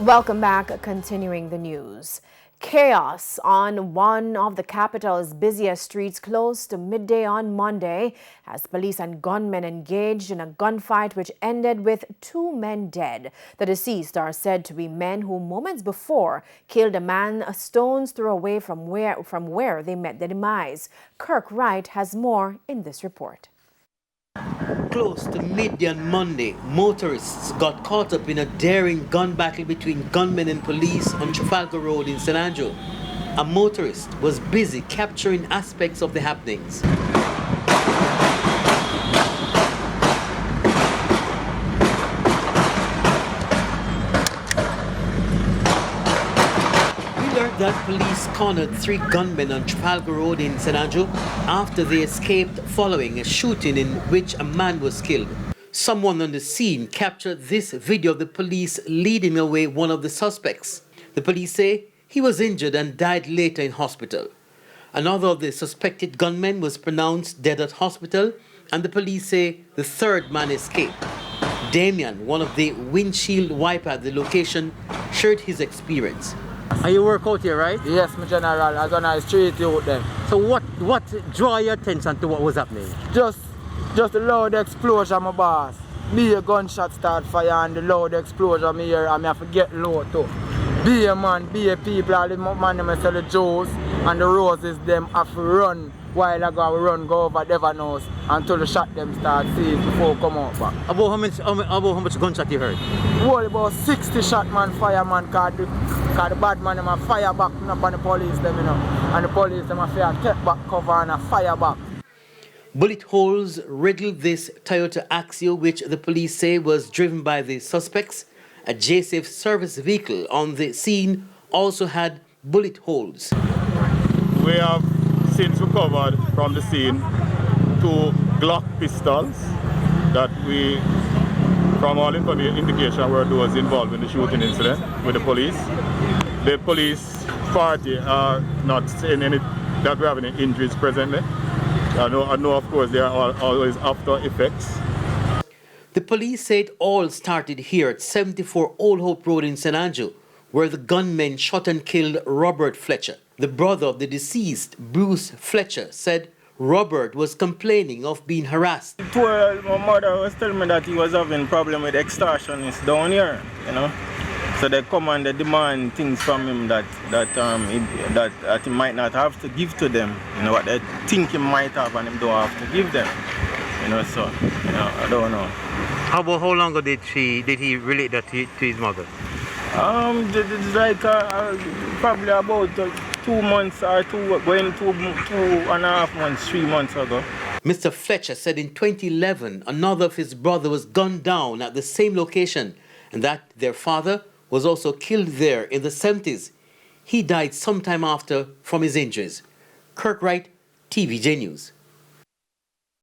Welcome back. Continuing the news. Chaos on one of the capital's busiest streets close to midday on Monday as police and gunmen engaged in a gunfight which ended with 2 men dead. The deceased are said to be men who moments before killed a man a stone's throw away from where they met their demise. Kirk Wright has more in this report. Close to midday on Monday, motorists got caught up in a daring gun battle between gunmen and police on Trafalgar Road in San Andrew. A motorist was busy capturing aspects of the happenings. That police cornered 3 gunmen on Trafalgar Road in San Andrew after they escaped following a shooting in which a man was killed. Someone on the scene captured this video of the police leading away one of the suspects. The police say he was injured and died later in hospital. Another of the suspected gunmen was pronounced dead at hospital, and the police say the 3rd man escaped. Damien, one of the windshield wiper at the location, shared his experience. And you work out here, right? Yes, my general. I gonna a street youth then. So what draw your attention to what was happening? Just the loud explosion, my boss. Me a gunshot start fire and the loud explosion me here and me have to get low too. Be a man, be a people, all the man them sell the juice and the roses them have to run while I go over Devon House until the shot them start seized before come out back. About how much gunshot you heard? Well, about 60 shot man fireman cause the bad man them a fire back up on the police them, you know. And the police them a fear take back cover and a fire back. Bullet holes riddled this Toyota Axio, which the police say was driven by the suspects. A JSAF service vehicle on the scene also had bullet holes. We have since recovered from the scene 2 Glock pistols that we, from all indication, were those involved in the shooting incident with the police. The police party are not saying that we have any injuries presently. I know of course there are always after effects. The police said all started here at 74 Old Hope Road in San Andrew, where the gunmen shot and killed Robert Fletcher. The brother of the deceased, Bruce Fletcher, said Robert was complaining of being harassed. My mother was telling me that he was having problem with extortionists down here, you know. So they come and they demand things from him that he might not have to give to them, you know, what they think he might have and him don't have to give them, you know. So, you know, I don't know. How long ago did he relate that to his mother? Like probably about 2 months or going 2.5 months, 3 months ago. Mr. Fletcher said in 2011 another of his brother was gunned down at the same location and that their father was also killed there in the 70s. He died sometime after from his injuries. Kirk Wright, TVJ News.